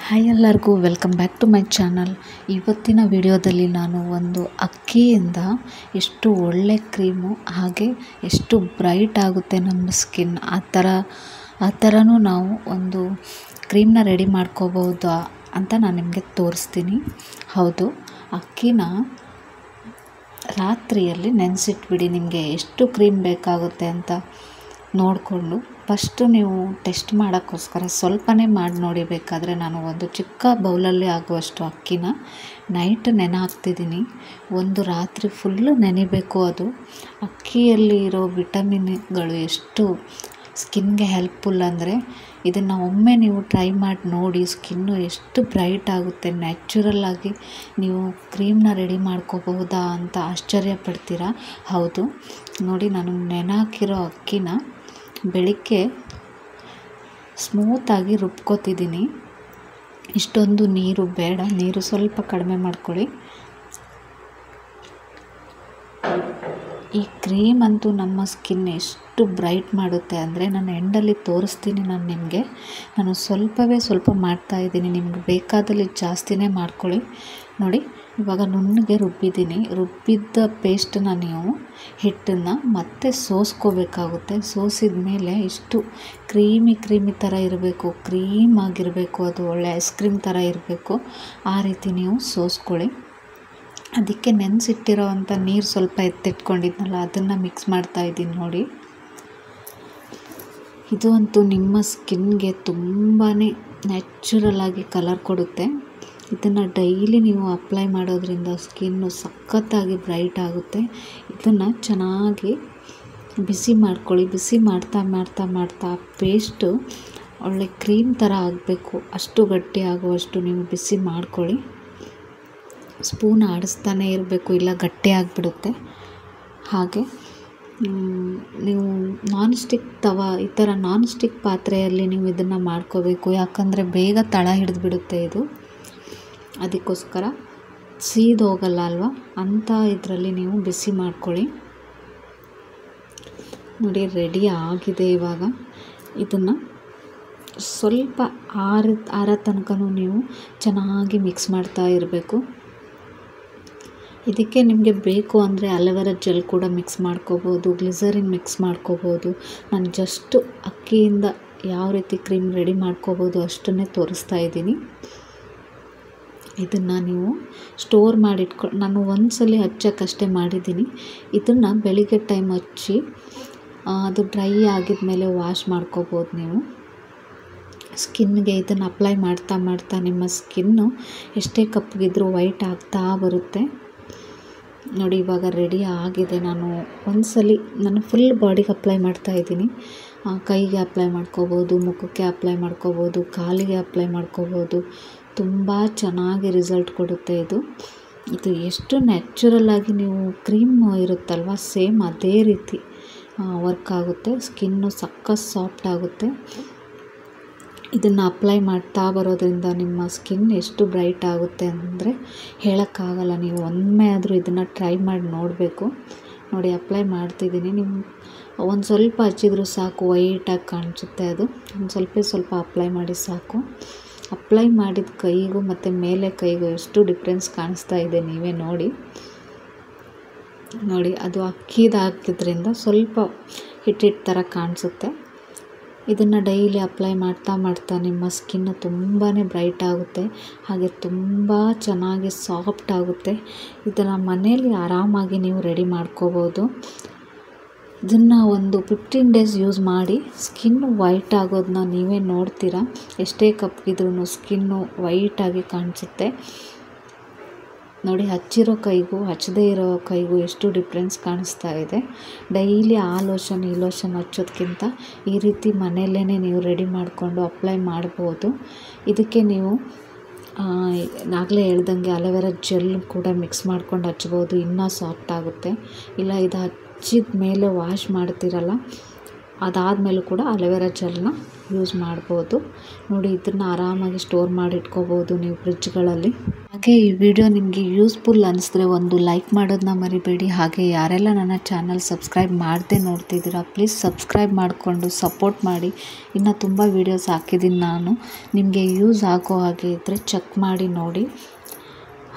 Hi ಎಲ್ಲರಿಗೂ welcome back to my channel. ಇವತ್ತಿನ ವಿಡಿಯೋದಲ್ಲಿ ನಾನು ಒಂದು ಅಕ್ಕಿಯಿಂದ ಎಷ್ಟು ಒಳ್ಳೆ ಕ್ರೀಮು ಹಾಗೆ ಎಷ್ಟು ಬ್ರೈಟ್ ಆಗುತ್ತೆ ನಮ್ಮ ಸ್ಕಿನ್ ಆ ಥರನೂ ನಾವು ಒಂದು ಕ್ರೀಮ್ನ ರೆಡಿ ಮಾಡ್ಕೋಬೋದು ಅಂತ ನಾನು ನಿಮಗೆ ತೋರಿಸ್ತೀನಿ. ಹೌದು, ಅಕ್ಕಿನ ರಾತ್ರಿಯಲ್ಲಿ ನೆನೆಸಿಟ್ಬಿಡಿ. ನಿಮಗೆ ಎಷ್ಟು ಕ್ರೀಮ್ ಬೇಕಾಗುತ್ತೆ ಅಂತ ನೋಡಿಕೊಂಡು ಫಸ್ಟು ನೀವು ಟೆಸ್ಟ್ ಮಾಡೋಕ್ಕೋಸ್ಕರ ಸ್ವಲ್ಪನೇ ಮಾಡಿ ನೋಡಿ. ಬೇಕಾದರೆ ನಾನು ಒಂದು ಚಿಕ್ಕ ಬೌಲಲ್ಲಿ ಆಗುವಷ್ಟು ಅಕ್ಕಿನ ನೈಟ್ ನೆನೆ ಹಾಕ್ತಿದ್ದೀನಿ. ಒಂದು ರಾತ್ರಿ ಫುಲ್ಲು ನೆನೆಬೇಕು. ಅದು ಅಕ್ಕಿಯಲ್ಲಿ ಇರೋ ವಿಟಮಿನ್ಗಳು ಎಷ್ಟು ಸ್ಕಿನ್ಗೆ ಹೆಲ್ಪ್ಫುಲ್ ಅಂದರೆ ಇದನ್ನು ಒಮ್ಮೆ ನೀವು ಟ್ರೈ ಮಾಡಿ ನೋಡಿ. ಸ್ಕಿನ್ನು ಎಷ್ಟು ಬ್ರೈಟ್ ಆಗುತ್ತೆ. ನ್ಯಾಚುರಲ್ಲಾಗಿ ನೀವು ಕ್ರೀಮ್ನ ರೆಡಿ ಮಾಡ್ಕೋಬಹುದಾ ಅಂತ ಆಶ್ಚರ್ಯ ಪಡ್ತೀರಾ. ಹೌದು ನೋಡಿ, ನಾನು ನೆನೆ ಹಾಕಿರೋ ಅಕ್ಕಿನ ಬೆಳಿಗ್ಗೆ ಸ್ಮೂತಾಗಿ ರುಬ್ಕೋತಿದ್ದೀನಿ. ಇಷ್ಟೊಂದು ನೀರು ಬೇಡ, ನೀರು ಸ್ವಲ್ಪ ಕಡಿಮೆ ಮಾಡ್ಕೊಳ್ಳಿ. ಈ ಕ್ರೀಮ್ ಅಂತೂ ನಮ್ಮ ಸ್ಕಿನ್ ಎಷ್ಟು ಬ್ರೈಟ್ ಮಾಡುತ್ತೆ ಅಂದರೆ ನಾನು ಎಂಡಲ್ಲಿ ತೋರಿಸ್ತೀನಿ. ನಾನು ಸ್ವಲ್ಪ ಮಾಡ್ತಾಯಿದ್ದೀನಿ. ನಿಮ್ಗೆ ಬೇಕಾದಲ್ಲಿ ಜಾಸ್ತಿನೇ ಮಾಡ್ಕೊಳ್ಳಿ. ನೋಡಿ, ಇವಾಗ ನುಣ್ಣಗೆ ರುಬ್ಬಿದ್ದೀನಿ. ರುಬ್ಬಿದ್ದ ಪೇಸ್ಟನ್ನ ನೀವು ಹಿಟ್ಟನ್ನು ಮತ್ತೆ ಸೋಸ್ಕೋಬೇಕಾಗುತ್ತೆ. ಸೋಸಿದ ಮೇಲೆ ಇಷ್ಟು ಕ್ರೀಮಿ ಥರ ಇರಬೇಕು, ಕ್ರೀಮ್ ಆಗಿರಬೇಕು. ಅದು ಒಳ್ಳೆ ಐಸ್ ಕ್ರೀಮ್ ಥರ ಇರಬೇಕು. ಆ ರೀತಿ ನೀವು ಸೋಸ್ಕೊಳ್ಳಿ. ಅದಕ್ಕೆ ನೆನೆಸಿಟ್ಟಿರೋ ಅಂಥ ನೀರು ಸ್ವಲ್ಪ ಎತ್ತಿಟ್ಕೊಂಡಿದ್ನಲ್ಲ, ಅದನ್ನು ಮಿಕ್ಸ್ ಮಾಡ್ತಾಯಿದ್ದೀನಿ. ನೋಡಿ, ಇದು ಅಂತೂ ನಿಮ್ಮ ಸ್ಕಿನ್ಗೆ ತುಂಬಾ ನ್ಯಾಚುರಲಾಗಿ ಕಲರ್ ಕೊಡುತ್ತೆ. ಇದನ್ನು ಡೈಲಿ ನೀವು ಅಪ್ಲೈ ಮಾಡೋದ್ರಿಂದ ಸ್ಕಿನ್ನು ಸಖತ್ತಾಗಿ ಬ್ರೈಟ್ ಆಗುತ್ತೆ. ಇದನ್ನು ಚೆನ್ನಾಗಿ ಬಿಸಿ ಮಾಡ್ಕೊಳ್ಳಿ. ಬಿಸಿ ಮಾಡ್ತಾ ಪೇಸ್ಟು ಒಳ್ಳೆ ಕ್ರೀಮ್ ಥರ ಆಗಬೇಕು. ಅಷ್ಟು ಗಟ್ಟಿ ಆಗುವಷ್ಟು ನೀವು ಬಿಸಿ ಮಾಡ್ಕೊಳ್ಳಿ. ಸ್ಪೂನ್ ಆಡಿಸ್ತಾನೆ ಇರಬೇಕು, ಇಲ್ಲ ಗಟ್ಟಿ ಆಗಿಬಿಡುತ್ತೆ. ಹಾಗೆ ನೀವು ನಾನ್ ಸ್ಟಿಕ್ ಪಾತ್ರೆಯಲ್ಲಿ ನೀವು ಇದನ್ನು ಮಾಡ್ಕೋಬೇಕು. ಯಾಕಂದರೆ ಬೇಗ ತಳ ಹಿಡಿದ್ಬಿಡುತ್ತೆ ಇದು. ಅದಕ್ಕೋಸ್ಕರ ಸೀದೋಗಲ್ಲ ಅಲ್ವಾ ಅಂಥ ಇದರಲ್ಲಿ ನೀವು ಬಿಸಿ ಮಾಡ್ಕೊಳ್ಳಿ. ನೋಡಿ, ರೆಡಿ ಆಗಿದೆ. ಇವಾಗ ಇದನ್ನು ಸ್ವಲ್ಪ ಆರ ತನಕನೂ ನೀವು ಚೆನ್ನಾಗಿ ಮಿಕ್ಸ್ ಮಾಡ್ತಾ ಇರಬೇಕು. ಇದಕ್ಕೆ ನಿಮಗೆ ಬೇಕು ಅಂದರೆ ಅಲೋವೆರಾ ಜೆಲ್ ಕೂಡ ಮಿಕ್ಸ್ ಮಾಡ್ಕೋಬೋದು, ಗ್ಲಿಸರಿನ್ ಮಿಕ್ಸ್ ಮಾಡ್ಕೋಬೋದು. ನಾನು ಜಸ್ಟು ಅಕ್ಕಿಯಿಂದ ಯಾವ ರೀತಿ ಕ್ರೀಮ್ ರೆಡಿ ಮಾಡ್ಕೋಬೋದು ಅಷ್ಟನ್ನೇ ತೋರಿಸ್ತಾ ಇದ್ದೀನಿ. ಇದನ್ನು ನೀವು ಸ್ಟೋರ್ ಮಾಡಿಟ್ಕೊಂಡು, ನಾನು ಒಂದ್ಸಲ ಹಚ್ಚೋಕ್ಕಷ್ಟೇ ಮಾಡಿದ್ದೀನಿ. ಇದನ್ನು ಬೆಳಿಗ್ಗೆ ಟೈಮ್ ಹಚ್ಚಿ ಅದು ಡ್ರೈ ಆಗಿದ ಮೇಲೆ ವಾಶ್ ಮಾಡ್ಕೋಬೋದು ನೀವು. ಸ್ಕಿನ್ಗೆ ಇದನ್ನು ಅಪ್ಲೈ ಮಾಡ್ತಾ ನಿಮ್ಮ ಸ್ಕಿನ್ನು ಎಷ್ಟೇ ಕಪ್ಪಗಿದ್ರೂ ವೈಟ್ ಆಗ್ತಾ ಬರುತ್ತೆ. ನೋಡಿ, ಇವಾಗ ರೆಡಿ ಆಗಿದೆ. ನಾನು ಫುಲ್ ಬಾಡಿಗೆ ಅಪ್ಲೈ ಮಾಡ್ತಾಯಿದ್ದೀನಿ. ಕೈಗೆ ಅಪ್ಲೈ ಮಾಡ್ಕೋಬೋದು, ಮುಖಕ್ಕೆ ಅಪ್ಲೈ ಮಾಡ್ಕೋಬೋದು, ಕಾಲಿಗೆ ಅಪ್ಲೈ ಮಾಡ್ಕೋಬೋದು. ತುಂಬ ಚೆನ್ನಾಗಿ ರಿಸಲ್ಟ್ ಕೊಡುತ್ತೆ ಇದು ಎಷ್ಟು ನ್ಯಾಚುರಲ್ಲಾಗಿ ನೀವು ಕ್ರೀಮ್ ಇರುತ್ತಲ್ವ, ಸೇಮ್ ಅದೇ ರೀತಿ ವರ್ಕ್ ಆಗುತ್ತೆ. ಸ್ಕಿನ್ನು ಸಾಫ್ಟ್ ಆಗುತ್ತೆ. ಇದನ್ನು ಅಪ್ಲೈ ಮಾಡ್ತಾ ಬರೋದ್ರಿಂದ ನಿಮ್ಮ ಸ್ಕಿನ್ ಎಷ್ಟು ಬ್ರೈಟ್ ಆಗುತ್ತೆ ಅಂದರೆ ಹೇಳೋಕ್ಕಾಗಲ್ಲ. ನೀವು ಒಮ್ಮೆ ಆದರೂ ಇದನ್ನು ಟ್ರೈ ಮಾಡಿ ನೋಡಬೇಕು. ನೋಡಿ, ಅಪ್ಲೈ ಮಾಡ್ತಿದ್ದೀನಿ. ಒಂದು ಸ್ವಲ್ಪ ಹಚ್ಚಿದ್ರೂ ಸಾಕು, ವೈಟಾಗಿ ಕಾಣಿಸುತ್ತೆ. ಅದು ಒಂದು ಸ್ವಲ್ಪ ಅಪ್ಲೈ ಮಾಡಿ ಸಾಕು. ಅಪ್ಲೈ ಮಾಡಿದ ಕೈಗೂ ಮತ್ತು ಮೇಲೆ ಕೈಗೂ ಎಷ್ಟು ಡಿಫ್ರೆನ್ಸ್ ಕಾಣಿಸ್ತಾ ಇದೆ ನೀವೇ ನೋಡಿ. ಅದು ಅಕ್ಕಿದು ಹಾಕಿದ್ರಿಂದ ಸ್ವಲ್ಪ ಹಿಟ್ಟು ಥರ ಕಾಣಿಸುತ್ತೆ. ಇದನ್ನು ಡೈಲಿ ಅಪ್ಲೈ ಮಾಡ್ತಾ ನಿಮ್ಮ ಸ್ಕಿನ್ನು ತುಂಬಾ ಬ್ರೈಟ್ ಆಗುತ್ತೆ. ಹಾಗೆ ತುಂಬ ಚೆನ್ನಾಗಿ ಸಾಫ್ಟ್ ಆಗುತ್ತೆ. ಇದನ್ನು ಮನೇಲಿ ಆರಾಮಾಗಿ ನೀವು ರೆಡಿ ಮಾಡ್ಕೋಬೋದು. ಇದನ್ನು ಒಂದು 15 ಡೇಸ್ ಯೂಸ್ ಮಾಡಿ ಸ್ಕಿನ್ನು ವೈಟ್ ಆಗೋದನ್ನ ನೀವೇ ನೋಡ್ತೀರಾ. ಎಷ್ಟೇ ಕಪ್ಪಗಿದ್ರೂ ಸ್ಕಿನ್ನು ವೈಟಾಗಿ ಕಾಣಿಸುತ್ತೆ. ನೋಡಿ, ಹಚ್ಚಿರೋ ಕೈಗೂ ಹಚ್ಚದೇ ಇರೋ ಕೈಗೂ ಎಷ್ಟು ಡಿಫ್ರೆನ್ಸ್ ಕಾಣಿಸ್ತಾ ಇದೆ. ಡೈಲಿ ಆ ಲೋಷನ್ ಈ ಲೋಷನ್ ಹಚ್ಚೋದಕ್ಕಿಂತ ಈ ರೀತಿ ಮನೆಯಲ್ಲೇ ನೀವು ರೆಡಿ ಮಾಡಿಕೊಂಡು ಅಪ್ಲೈ ಮಾಡ್ಬೋದು. ಇದಕ್ಕೆ ನೀವು ಆಗಲೇ ಹೇಳ್ದಂಗೆ ಅಲೋವೆರಾ ಜೆಲ್ ಕೂಡ ಮಿಕ್ಸ್ ಮಾಡ್ಕೊಂಡು ಹಚ್ಬೋದು, ಇನ್ನೂ ಸಾಫ್ಟ್ ಆಗುತ್ತೆ. ಇಲ್ಲ, ಇದು ಹಚ್ಚಿದ ಮೇಲೆ ವಾಶ್ ಮಾಡ್ತೀರಲ್ಲ, ಅದಾದಮೇಲೂ ಕೂಡ ಅಲೋವೆರಾ ಜೆಲ್ನ ಯೂಸ್ ಮಾಡ್ಬೋದು. ನೋಡಿ ಇದನ್ನು ಆರಾಮಾಗಿ ಸ್ಟೋರ್ ಮಾಡಿ ಇಟ್ಕೋಬೋದು ನೀವು ಫ್ರಿಡ್ಜ್ಗಳಲ್ಲಿ. ಹಾಗೆ ಈ ವಿಡಿಯೋ ನಿಮಗೆ ಯೂಸ್ಫುಲ್ ಅನಿಸಿದ್ರೆ ಒಂದು ಲೈಕ್ ಮಾಡೋದನ್ನ ಮರಿಬೇಡಿ. ಹಾಗೆ ಯಾರೆಲ್ಲ ನನ್ನ ಚಾನಲ್ ಸಬ್ಸ್ಕ್ರೈಬ್ ಮಾಡದೆ ನೋಡ್ತಿದ್ದೀರಾ ಪ್ಲೀಸ್ ಸಬ್ಸ್ಕ್ರೈಬ್ ಮಾಡಿಕೊಂಡು ಸಪೋರ್ಟ್ ಮಾಡಿ. ಇನ್ನು ತುಂಬ ವೀಡಿಯೋಸ್ ಹಾಕಿದ್ದೀನಿ ನಾನು, ನಿಮಗೆ ಯೂಸ್ ಆಗೋ ಹಾಗೆ ಇದ್ದರೆ ಚೆಕ್ ಮಾಡಿ ನೋಡಿ.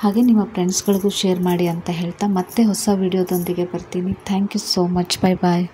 ಹಾಗೆ ನಿಮ್ಮ ಫ್ರೆಂಡ್ಸ್ಗಳಿಗೂ ಶೇರ್ ಮಾಡಿ ಅಂತ ಹೇಳ್ತಾ ಮತ್ತೆ ಹೊಸ ವಿಡಿಯೋದೊಂದಿಗೆ ಬರ್ತೀನಿ. Thank you so much. Bye bye.